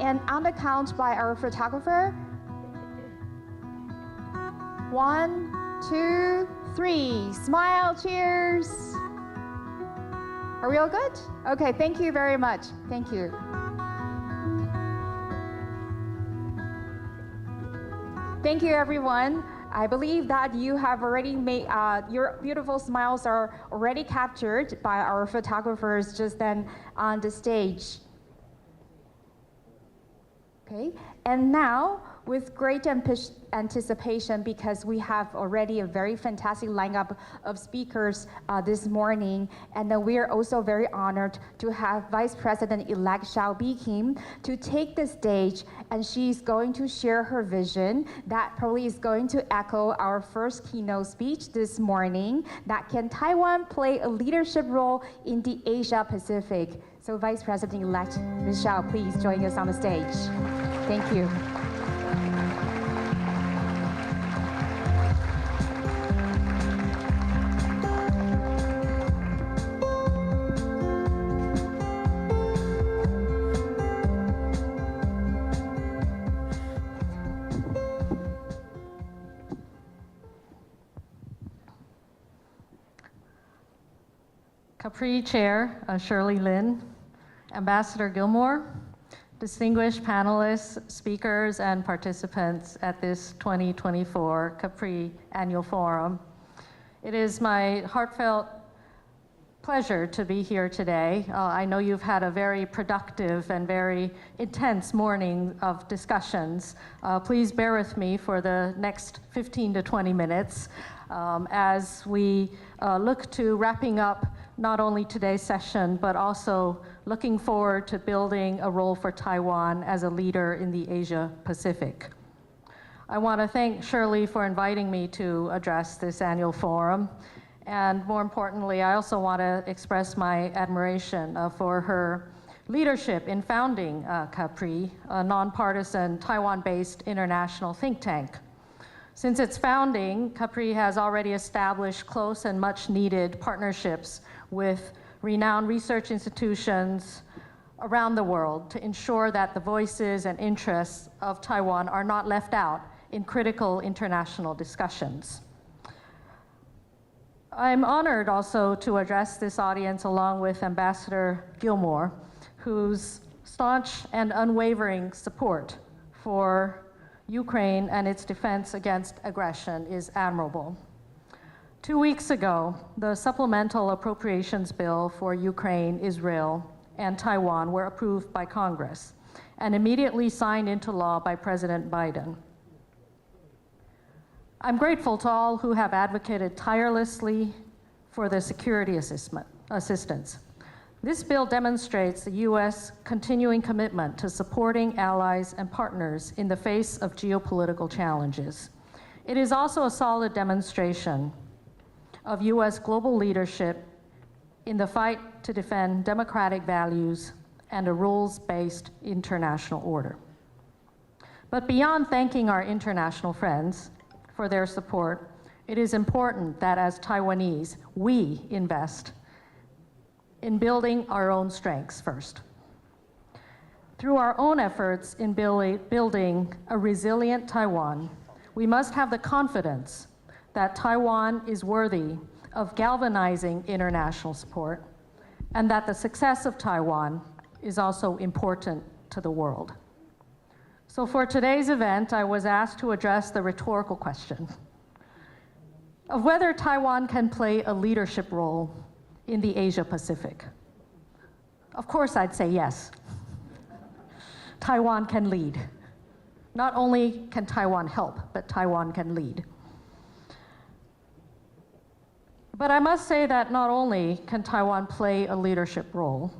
And on the count by our photographer, 1, 2, 3. Smile, cheers. Are we all good? Okay, thank you very much. Thank you. Thank you, everyone. I believe that you have already made, your beautiful smiles are already captured by our photographers just then on the stage. Okay, and now, with great anticipation, because we have already a very fantastic lineup of speakers this morning, and then we are also very honored to have Vice President-elect Xiao Bi-Kim to take the stage, and she's going to share her vision that probably is going to echo our first keynote speech this morning, that can Taiwan play a leadership role in the Asia-Pacific. So Vice President-elect Ms. Xiao, please join us on the stage. Thank you. Capri Chair Shirley Lin, Ambassador Gilmore, distinguished panelists, speakers, and participants at this 2024 Capri Annual Forum. It is my heartfelt pleasure to be here today. I know you've had a very productive and very intense morning of discussions. Please bear with me for the next 15 to 20 minutes as we look to wrapping up not only today's session, but also looking forward to building a role for Taiwan as a leader in the Asia-Pacific. I want to thank Shirley for inviting me to address this annual forum. And more importantly, I also want to express my admiration for her leadership in founding Capri, a nonpartisan Taiwan-based international think tank. Since its founding, Capri has already established close and much-needed partnerships with renowned research institutions around the world to ensure that the voices and interests of Taiwan are not left out in critical international discussions. I'm honored also to address this audience along with Ambassador Gilmore, whose staunch and unwavering support for Ukraine and its defense against aggression is admirable. 2 weeks ago, the supplemental appropriations bill for Ukraine, Israel, and Taiwan were approved by Congress and immediately signed into law by President Biden. I'm grateful to all who have advocated tirelessly for the security assistance. This bill demonstrates the U.S. continuing commitment to supporting allies and partners in the face of geopolitical challenges. It is also a solid demonstration of U.S. global leadership in the fight to defend democratic values and a rules-based international order. But beyond thanking our international friends for their support, it is important that as Taiwanese, we invest in building our own strengths first. Through our own efforts in building a resilient Taiwan, we must have the confidence that Taiwan is worthy of galvanizing international support, and that the success of Taiwan is also important to the world. So for today's event, I was asked to address the rhetorical question of whether Taiwan can play a leadership role in the Asia-Pacific. Of course, I'd say yes. Taiwan can lead. Not only can Taiwan help, but Taiwan can lead. But I must say that not only can Taiwan play a leadership role,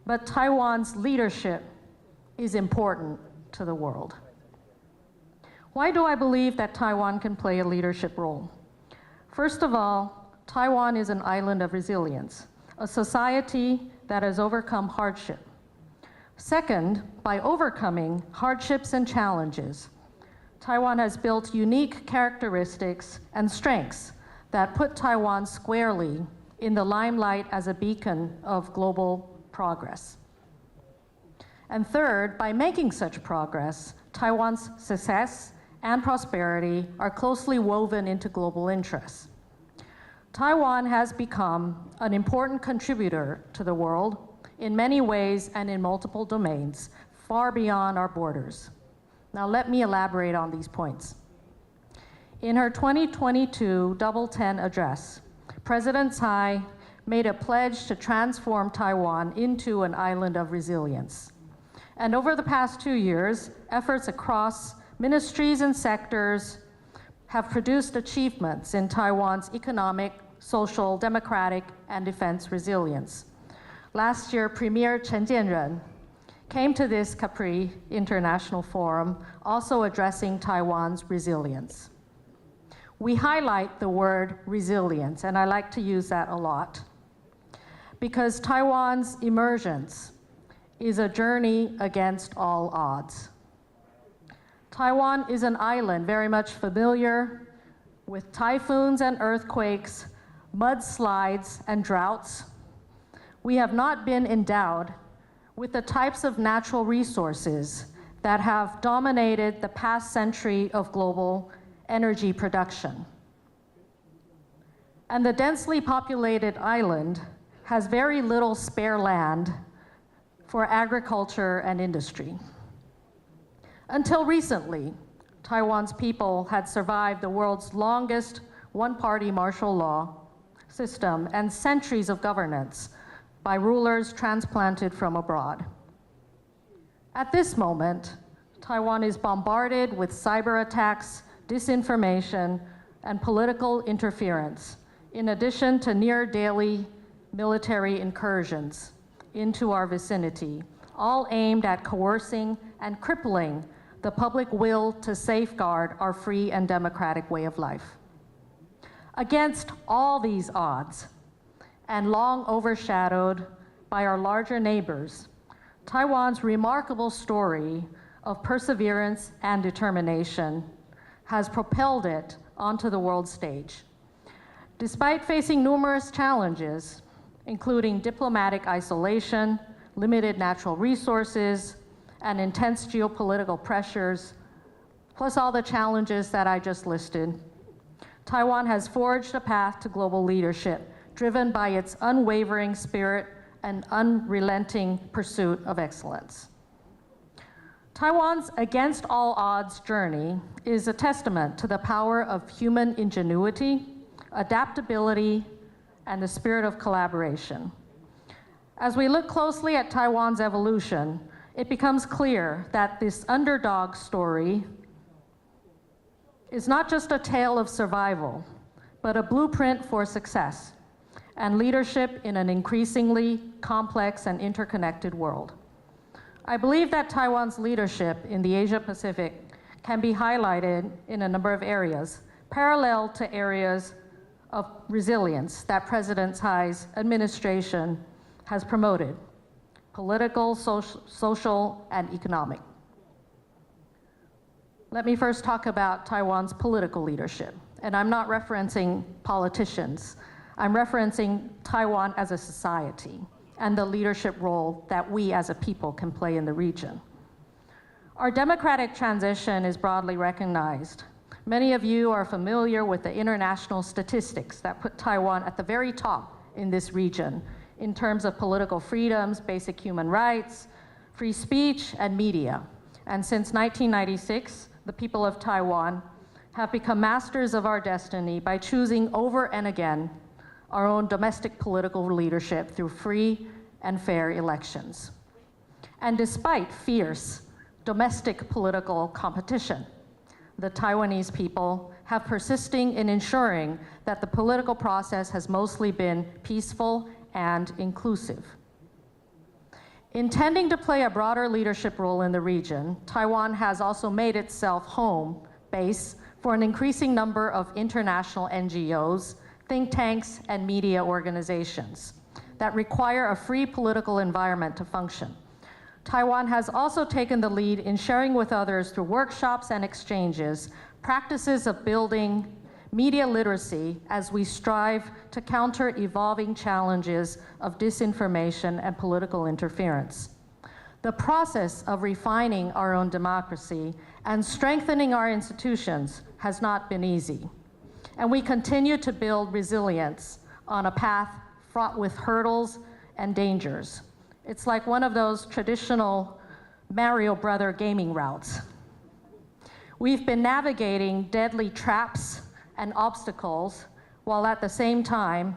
but Taiwan's leadership is important to the world. Why do I believe that Taiwan can play a leadership role? First of all, Taiwan is an island of resilience, a society that has overcome hardship. Second, by overcoming hardships and challenges, Taiwan has built unique characteristics and strengths that put Taiwan squarely in the limelight as a beacon of global progress. And third, by making such progress, Taiwan's success and prosperity are closely woven into global interests. Taiwan has become an important contributor to the world in many ways and in multiple domains, far beyond our borders. Now let me elaborate on these points. In her 2022 Double 10 address, President Tsai made a pledge to transform Taiwan into an island of resilience. And over the past 2 years, efforts across ministries and sectors have produced achievements in Taiwan's economic, social, democratic, and defense resilience. Last year, Premier Chen Jianren came to this Capri International Forum, also addressing Taiwan's resilience. We highlight the word resilience, and I like to use that a lot, because Taiwan's emergence is a journey against all odds. Taiwan is an island very much familiar with typhoons and earthquakes, mudslides and droughts. We have not been endowed with the types of natural resources that have dominated the past century of global energy production. And the densely populated island has very little spare land for agriculture and industry. Until recently, Taiwan's people had survived the world's longest one-party martial law system and centuries of governance by rulers transplanted from abroad. At this moment, Taiwan is bombarded with cyber attacks, disinformation, and political interference, in addition to near daily military incursions into our vicinity, all aimed at coercing and crippling the public will to safeguard our free and democratic way of life. Against all these odds, and long overshadowed by our larger neighbors, Taiwan's remarkable story of perseverance and determination has propelled it onto the world stage. Despite facing numerous challenges, including diplomatic isolation, limited natural resources, and intense geopolitical pressures, plus all the challenges that I just listed, Taiwan has forged a path to global leadership, driven by its unwavering spirit and unrelenting pursuit of excellence. Taiwan's against all odds journey is a testament to the power of human ingenuity, adaptability, and the spirit of collaboration. As we look closely at Taiwan's evolution, it becomes clear that this underdog story is not just a tale of survival, but a blueprint for success and leadership in an increasingly complex and interconnected world. I believe that Taiwan's leadership in the Asia-Pacific can be highlighted in a number of areas, parallel to areas of resilience that President Tsai's administration has promoted: political, social, and economic. Let me first talk about Taiwan's political leadership. And I'm not referencing politicians. I'm referencing Taiwan as a society and the leadership role that we as a people can play in the region. Our democratic transition is broadly recognized. Many of you are familiar with the international statistics that put Taiwan at the very top in this region in terms of political freedoms, basic human rights, free speech, and media. And since 1996, the people of Taiwan have become masters of our destiny by choosing over and again our own domestic political leadership through free and fair elections. And despite fierce domestic political competition, the Taiwanese people have persisting in ensuring that the political process has mostly been peaceful and inclusive. Intending to play a broader leadership role in the region, Taiwan has also made itself home base for an increasing number of international NGOs, think tanks, and media organizations that require a free political environment to function. Taiwan has also taken the lead in sharing with others through workshops and exchanges practices of building media literacy as we strive to counter evolving challenges of disinformation and political interference. The process of refining our own democracy and strengthening our institutions has not been easy. And we continue to build resilience on a path fraught with hurdles and dangers. It's like one of those traditional Mario Brother gaming routes. We've been navigating deadly traps and obstacles while at the same time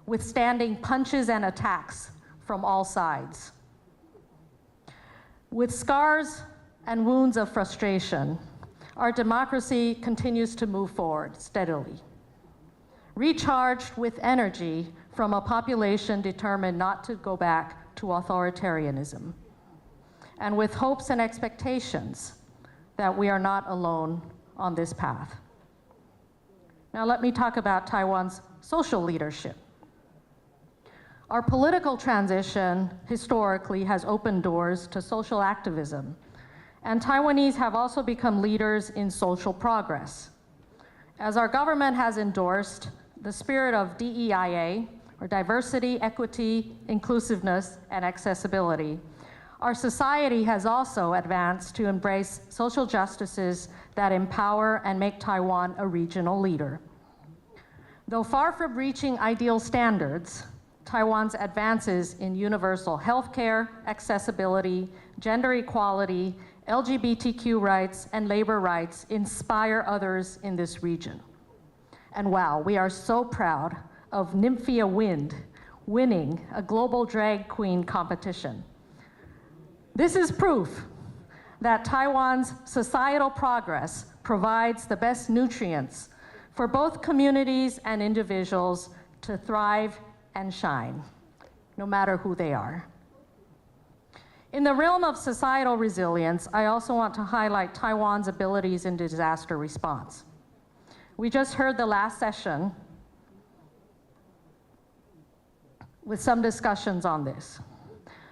withstanding punches and attacks from all sides. With scars and wounds of frustration, our democracy continues to move forward steadily, recharged with energy from a population determined not to go back to authoritarianism, and with hopes and expectations that we are not alone on this path. Now let me talk about Taiwan's social leadership. Our political transition historically has opened doors to social activism, and Taiwanese have also become leaders in social progress. As our government has endorsed the spirit of DEIA, or diversity, equity, inclusiveness, and accessibility, our society has also advanced to embrace social justices that empower and make Taiwan a regional leader. Though far from reaching ideal standards, Taiwan's advances in universal healthcare, accessibility, gender equality, LGBTQ rights, and labor rights inspire others in this region. And wow, we are so proud of Nymphia Wind winning a global drag queen competition. This is proof that Taiwan's societal progress provides the best nutrients for both communities and individuals to thrive and shine, no matter who they are. In the realm of societal resilience, I also want to highlight Taiwan's abilities in disaster response. We just heard the last session with some discussions on this.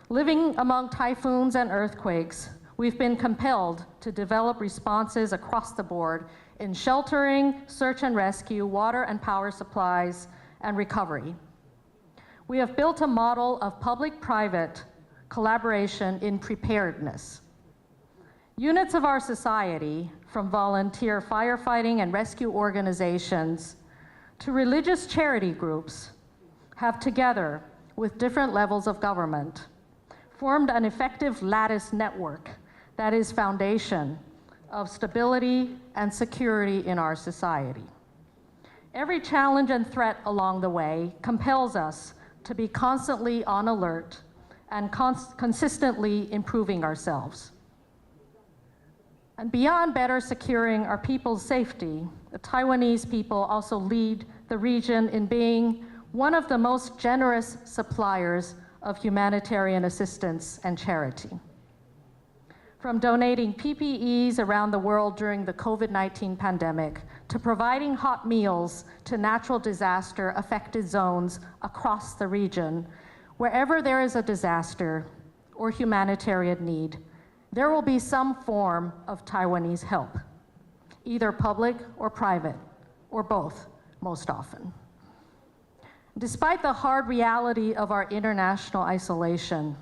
Living among typhoons and earthquakes, we've been compelled to develop responses across the board in sheltering, search and rescue, water and power supplies, and recovery. We have built a model of public-private collaboration in preparedness. Units of our society, from volunteer firefighting and rescue organizations to religious charity groups, have together, with different levels of government, formed an effective lattice network that is foundation of stability and security in our society. Every challenge and threat along the way compels us to be constantly on alert and consistently improving ourselves. And beyond better securing our people's safety, the Taiwanese people also lead the region in being one of the most generous suppliers of humanitarian assistance and charity. From donating PPEs around the world during the COVID-19 pandemic to providing hot meals to natural disaster-affected zones across the region, wherever there is a disaster or humanitarian need, there will be some form of Taiwanese help, either public or private, or both, most often. Despite the hard reality of our international isolation,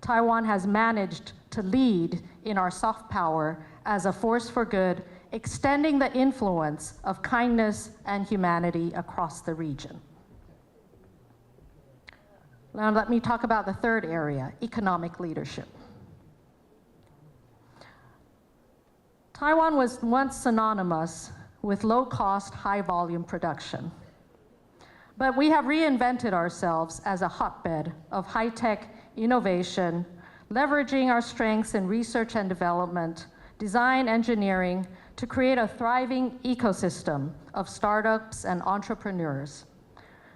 Taiwan has managed to lead in our soft power as a force for good, extending the influence of kindness and humanity across the region. Now let me talk about the third area, economic leadership. Taiwan was once synonymous with low-cost, high-volume production. But we have reinvented ourselves as a hotbed of high-tech innovation, leveraging our strengths in research and development, design engineering, to create a thriving ecosystem of startups and entrepreneurs.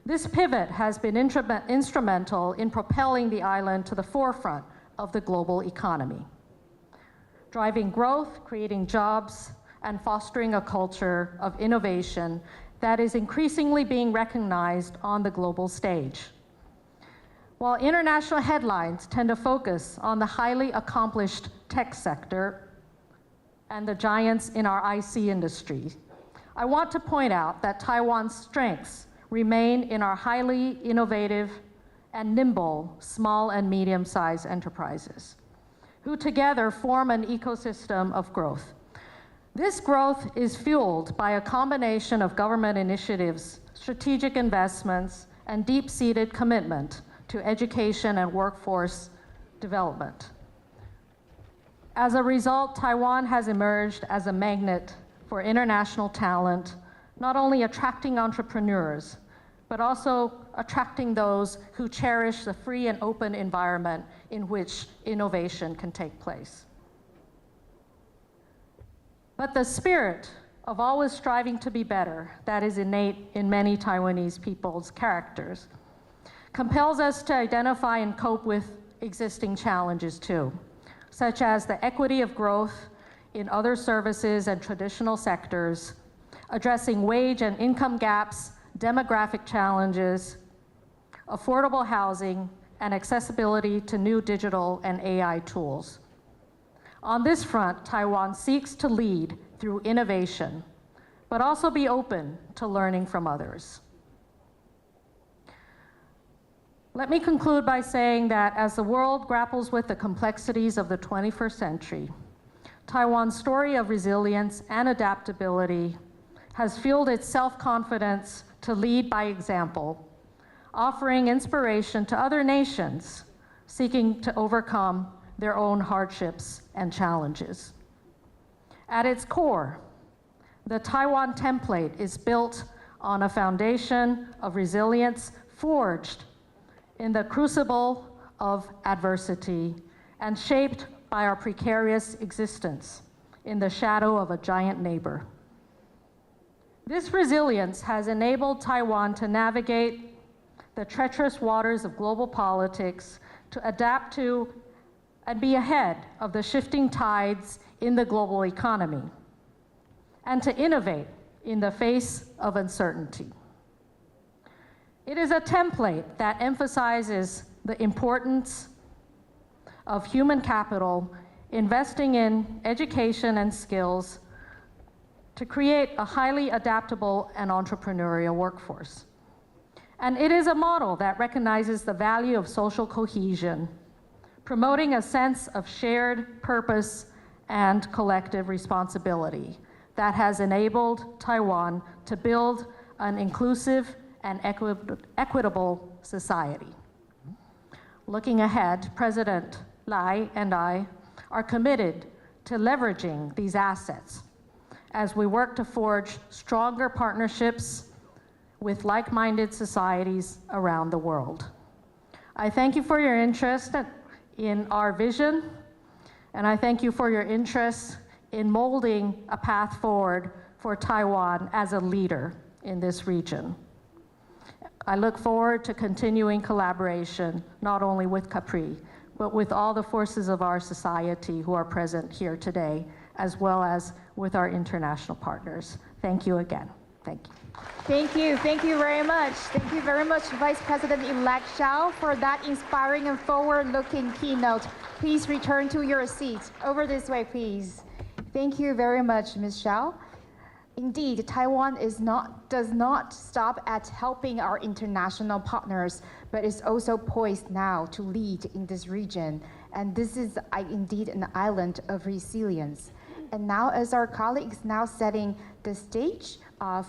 This pivot has been instrumental in propelling the island to the forefront of the global economy, driving growth, creating jobs, and fostering a culture of innovation that is increasingly being recognized on the global stage. While international headlines tend to focus on the highly accomplished tech sector and the giants in our IC industry, I want to point out that Taiwan's strengths remain in our highly innovative and nimble small and medium-sized enterprises. who together form an ecosystem of growth. This growth is fueled by a combination of government initiatives, strategic investments, and deep-seated commitment to education and workforce development. As a result, Taiwan has emerged as a magnet for international talent, not only attracting entrepreneurs, but also attracting those who cherish the free and open environment in which innovation can take place. But the spirit of always striving to be better, that is innate in many Taiwanese people's characters, compels us to identify and cope with existing challenges too, such as the equity of growth in other services and traditional sectors, addressing wage and income gaps, demographic challenges, affordable housing, and accessibility to new digital and AI tools. On this front, Taiwan seeks to lead through innovation, but also be open to learning from others. Let me conclude by saying that as the world grapples with the complexities of the 21st century, Taiwan's story of resilience and adaptability has fueled its self-confidence to lead by example, offering inspiration to other nations seeking to overcome their own hardships and challenges. At its core, the Taiwan template is built on a foundation of resilience forged in the crucible of adversity and shaped by our precarious existence in the shadow of a giant neighbor. This resilience has enabled Taiwan to navigate the treacherous waters of global politics, to adapt to and be ahead of the shifting tides in the global economy, and to innovate in the face of uncertainty. It is a template that emphasizes the importance of human capital, investing in education and skills to create a highly adaptable and entrepreneurial workforce. And it is a model that recognizes the value of social cohesion, promoting a sense of shared purpose and collective responsibility that has enabled Taiwan to build an inclusive and equitable society. Looking ahead, President Lai and I are committed to leveraging these assets as we work to forge stronger partnerships with like-minded societies around the world. I thank you for your interest in our vision, and I thank you for your interest in molding a path forward for Taiwan as a leader in this region. I look forward to continuing collaboration, not only with Capri, but with all the forces of our society who are present here today, as well as with our international partners. Thank you again. Thank you. Thank you very much. Thank you very much, Vice President-elect Xiao, for that inspiring and forward-looking keynote. Please return to your seats. Over this way, please. Thank you very much, Ms. Xiao. Indeed, Taiwan does not stop at helping our international partners, but is also poised now to lead in this region. And this is indeed an island of resilience. And now, as our colleagues now setting the stage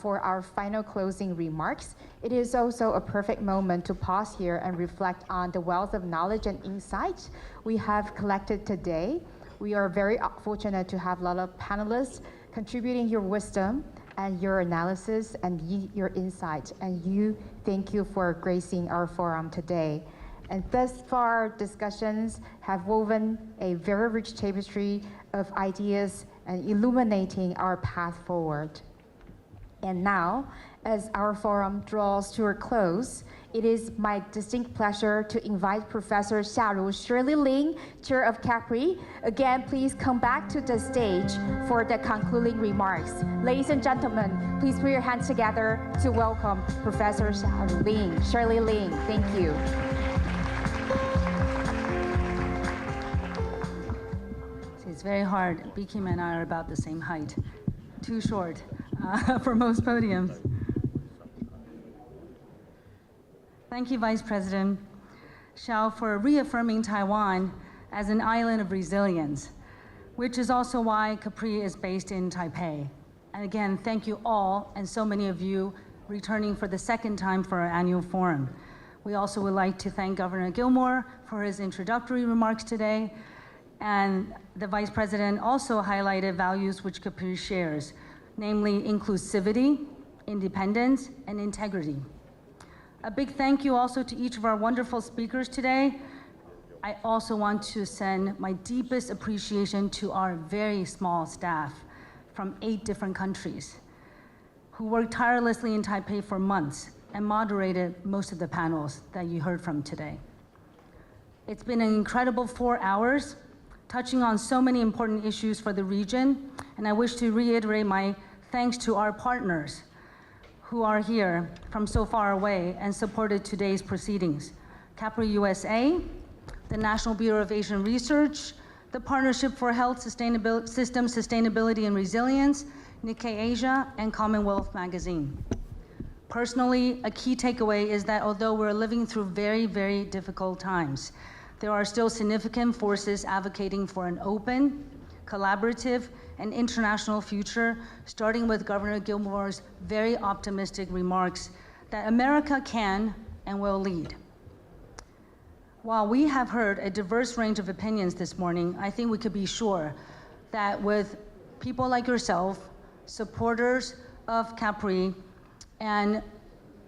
for our final closing remarks, it is also a perfect moment to pause here and reflect on the wealth of knowledge and insight we have collected today. We are very fortunate to have a lot of panelists contributing your wisdom and your analysis and your insight. And thank you for gracing our forum today. And thus far, discussions have woven a very rich tapestry of ideas and illuminating our path forward. And now, as our forum draws to a close, it is my distinct pleasure to invite Professor Xiaru Shirley Ling, Chair of Capri. Again, please come back to the stage for the concluding remarks. Ladies and gentlemen, please put your hands together to welcome Professor Xiaru Ling. Shirley Ling, thank you. It's very hard. B. Kim and I are about the same height. Too short for most podiums. Thank you, Vice President Xiao, for reaffirming Taiwan as an island of resilience, which is also why Capri is based in Taipei. And again, thank you all, and so many of you returning for the second time for our annual forum. We also would like to thank Governor Gilmore for his introductory remarks today, and the Vice President also highlighted values which Capri shares, namely inclusivity, independence, and integrity. A big thank you also to each of our wonderful speakers today. I also want to send my deepest appreciation to our very small staff from 8 different countries who worked tirelessly in Taipei for months and moderated most of the panels that you heard from today. It's been an incredible 4 hours, touching on so many important issues for the region, and I wish to reiterate my thanks to our partners who are here from so far away and supported today's proceedings. Capri USA, the National Bureau of Asian Research, the Partnership for Health System Sustainability and Resilience, Nikkei Asia, and Commonwealth Magazine. Personally, a key takeaway is that although we're living through very, very difficult times, there are still significant forces advocating for an open, collaborative, and international future, starting with Governor Gilmore's very optimistic remarks that America can and will lead. While we have heard a diverse range of opinions this morning, I think we could be sure that with people like yourself, supporters of Capri, and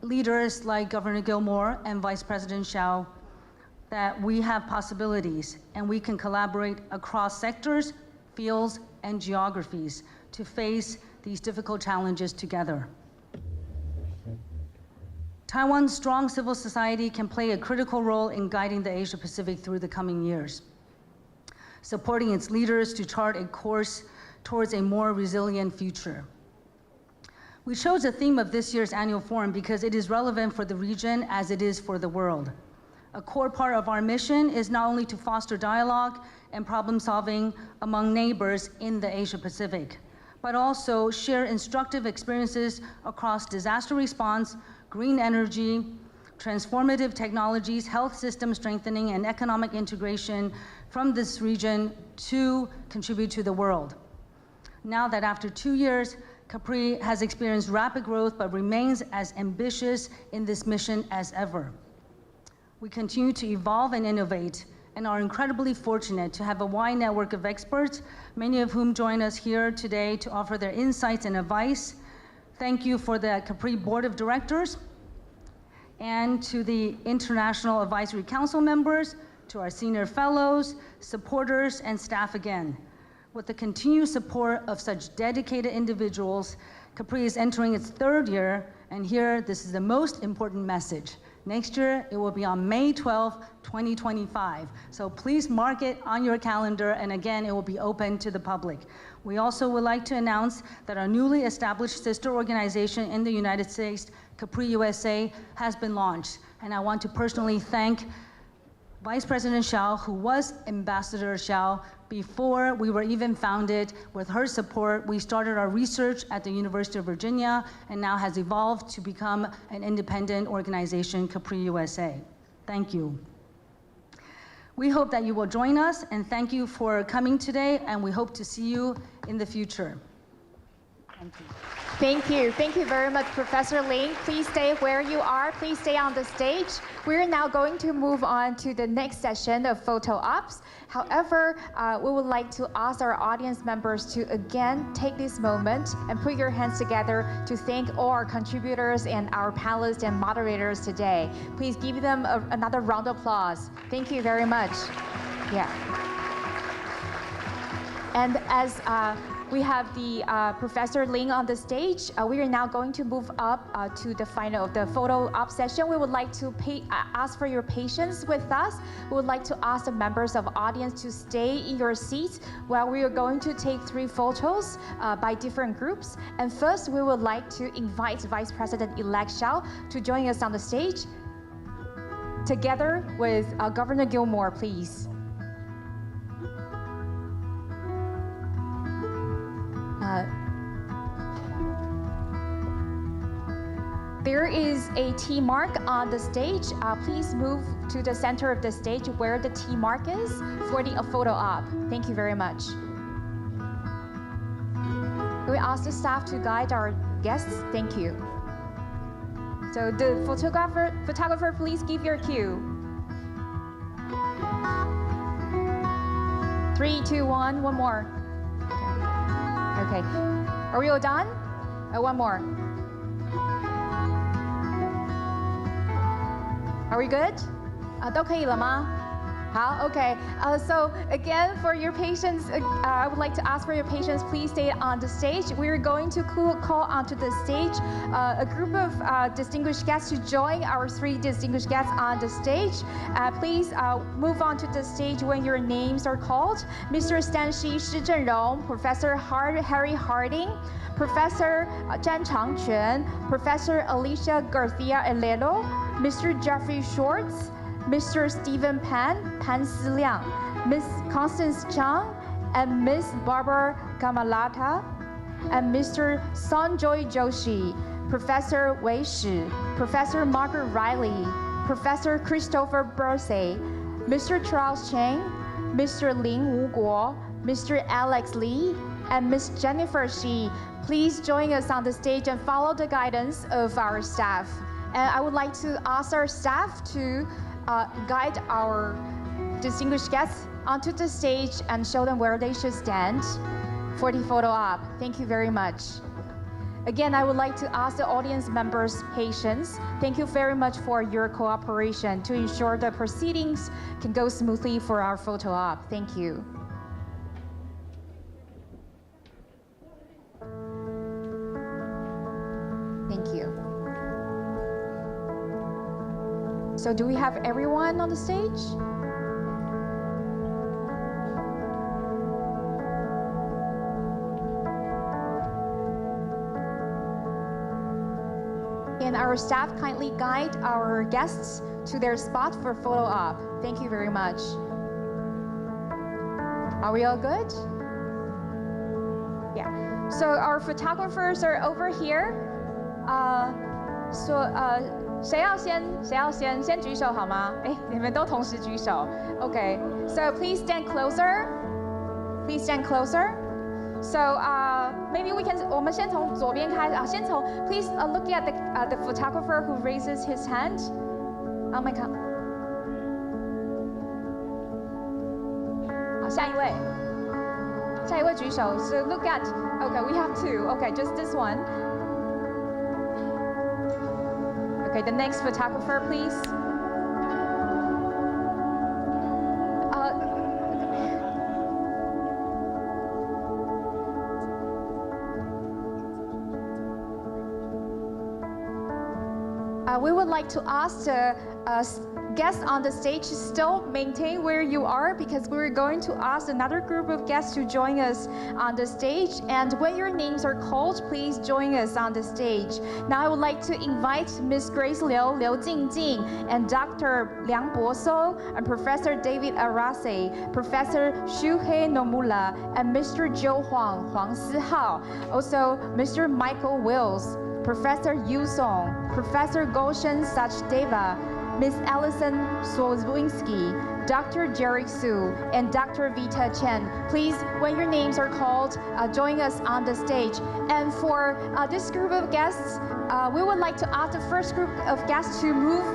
leaders like Governor Gilmore and Vice President Xiao, that we have possibilities and we can collaborate across sectors, fields, and geographies to face these difficult challenges together. Taiwan's strong civil society can play a critical role in guiding the Asia-Pacific through the coming years, supporting its leaders to chart a course towards a more resilient future. We chose the theme of this year's annual forum because it is relevant for the region as it is for the world. A core part of our mission is not only to foster dialogue and problem solving among neighbors in the Asia-Pacific, but also share instructive experiences across disaster response, green energy, transformative technologies, health system strengthening, and economic integration from this region to contribute to the world. Now that after 2 years, Capri has experienced rapid growth but remains as ambitious in this mission as ever. We continue to evolve and innovate and are incredibly fortunate to have a wide network of experts, many of whom join us here today to offer their insights and advice. Thank you for the Capri Board of Directors and to the International Advisory Council members, to our senior fellows, supporters, and staff again. With the continued support of such dedicated individuals, Capri is entering its 3rd year, and here, this is the most important message. Next year, it will be on May 12, 2025. So please mark it on your calendar, and again, it will be open to the public. We also would like to announce that our newly established sister organization in the United States, Capri USA, has been launched. And I want to personally thank Vice President Xiao, who was Ambassador Xiao before we were even founded. With her support, we started our research at the University of Virginia and now has evolved to become an independent organization, Capri USA. Thank you. We hope that you will join us, and thank you for coming today, and we hope to see you in the future. Thank you. Thank you. Thank you very much, Professor Ling. Please stay where you are. Please stay on the stage. We're now going to move on to the next session of photo ops. However, we would like to ask our audience members to again take this moment and put your hands together to thank all our contributors and our panelists and moderators today. Please give them another round of applause. Thank you very much. Yeah. And as we have the Professor Ling on the stage, we are now going to move up to the photo op session. We would like to ask for your patience with us. We would like to ask the members of the audience to stay in your seats while we are going to take 3 photos by different groups. And first, we would like to invite Vice President-elect Xiao to join us on the stage, together with Governor Gilmore, please. There is a T mark on the stage. Please move to the center of the stage where the T mark is for the photo op. Thank you very much. We ask the staff to guide our guests. Thank you. So the photographer, please give your cue. 3, 2, 1, one more. Okay. Are we all done? One more. Are we good? 都可以了吗？好 ，OK. So again, for your patience, I would like to ask for your patience. Please stay on the stage. We are going to call onto the stage a group of distinguished guests to join our 3 distinguished guests on the stage. Please move on to the stage when your names are called. Mr. Stanshi Shi Zhenrong, Professor Harry Harding, Professor Zhan Changquan, Professor Alicia Garcia Elelo, Mr. Jeffrey Schwartz, Mr. Stephen Pan Si Liang, Ms. Constance Chang, and Ms. Barbara Kamalata, and Mr. Sanjoy Joshi, Professor Wei Shi, Professor Margaret Riley, Professor Christopher Bursey, Mr. Charles Cheng, Mr. Lin Wuguo, Mr. Alex Lee, and Ms. Jennifer Shi. Please join us on the stage and follow the guidance of our staff. And I would like to ask our staff to guide our distinguished guests onto the stage and show them where they should stand for the photo op. Thank you very much. Again, I would like to ask the audience members' patience. Thank you very much for your cooperation to ensure the proceedings can go smoothly for our photo op. Thank you. Thank you. So do we have everyone on the stage? Can our staff kindly guide our guests to their spot for photo op? Thank you very much. Are we all good? Yeah. So our photographers are over here.谁要先举手好吗？你们都同时举手。Okay. So please stand closer. Please stand closer. So maybe we can. 我们先从左边开始啊，先从 Please look at the photographer who raises his hand. Oh my God. 好，下一位举手。So look at. Okay, we have 2. Okay, just this one. Okay, the next photographer, please. We would like to ask the guests on the stage to still maintain where you are, because we're going to ask another group of guests to join us on the stage. And when your names are called, please join us on the stage. Now I would like to invite Ms. Grace Liu Jingjing, and Dr. Liang Boso, and Professor David Arase, Professor Shuhei Nomura, and Mr. Zhou Huang Sihao, also Mr. Michael Wills, Professor Yu Song, Professor Goshen Sachdeva, Ms. Alison Swowinski, Dr. Jerry Su, and Dr. Vita Chen. Please, when your names are called, join us on the stage. And for this group of guests, we would like to ask the first group of guests to move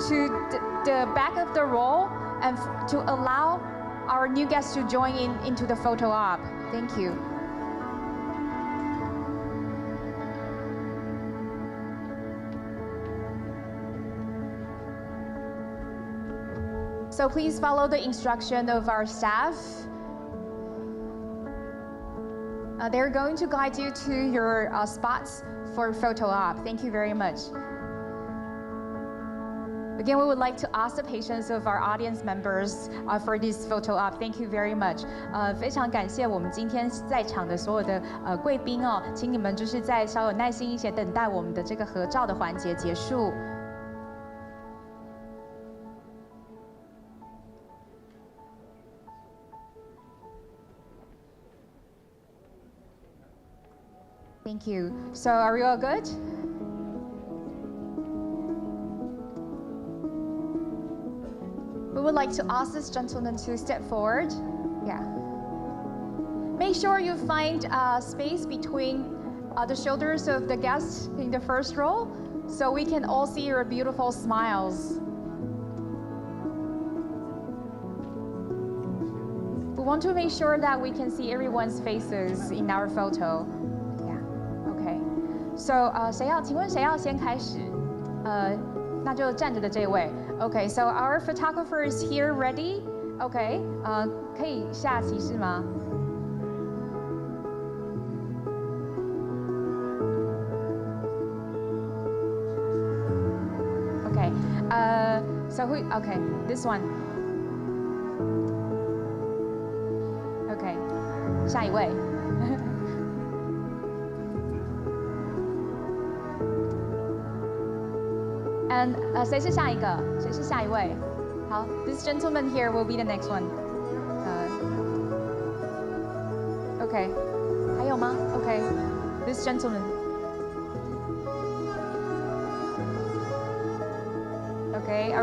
to the back of the row and to allow our new guests to join into the photo op. Thank you. So please follow the instruction of our staff. They're going to guide you to your spots for photo op. Thank you very much. Again, we would like to ask the patience of our audience members for this photo op. Thank you very much. 非常感谢我们今天在场的所有的贵宾哦，请你们就是再稍有耐心一些，等待我们的这个合照的环节结束。Thank you. So are we all good? would like to ask this gentleman to step forward. Yeah. Make sure you find space between the shoulders of the guests in the first row, so we can all see your beautiful smiles. We want to make sure that we can see everyone's faces in our photo. Yeah. Okay. So, 请问谁要先开始？那就站着的这位。Okay. So our photographer is here, ready. Okay. 可以下提示吗？Okay. So who? Okay. This one. Okay. 下一位。And 谁是下一个？谁是下一位？好 ，This gentleman here will be the next one. Okay. 还有吗 ？Okay. This gentleman. Okay,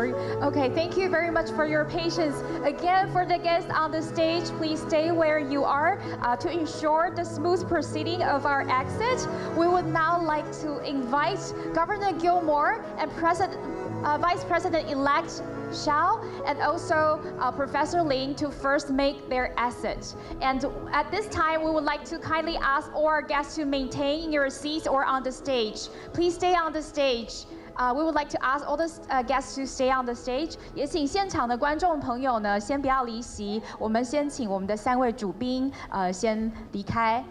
okay, thank you very much for your patience. Again, for the guests on the stage, please stay where you are to ensure the smooth proceeding of our exit. We would now like to invite Governor Gilmore and Vice President-elect Xiao and also Professor Lin to first make their exit. And at this time, we would like to kindly ask all our guests to maintain your seats or on the stage. Please stay on the stage. We would like to ask all the guests to stay on the stage. 也请现场的观众朋友呢，先不要离席。我们先请我们的3位主宾先离开。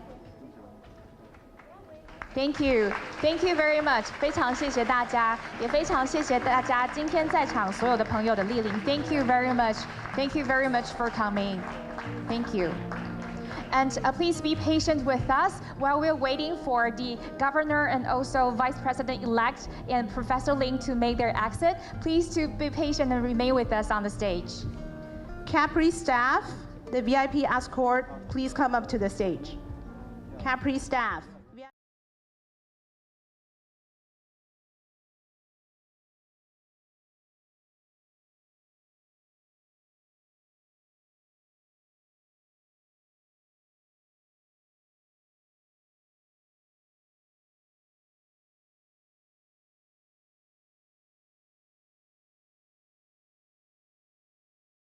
Thank you, thank you very much. 非常谢谢大家，也非常谢谢大家今天在场所有的朋友的莅临。Thank you very much. Thank you very much for coming. Thank you. And please be patient with us while we're waiting for the governor and also vice president-elect and Professor Lin to make their exit. Please to be patient and remain with us on the stage. Capri staff, the VIP escort, please come up to the stage. Capri staff.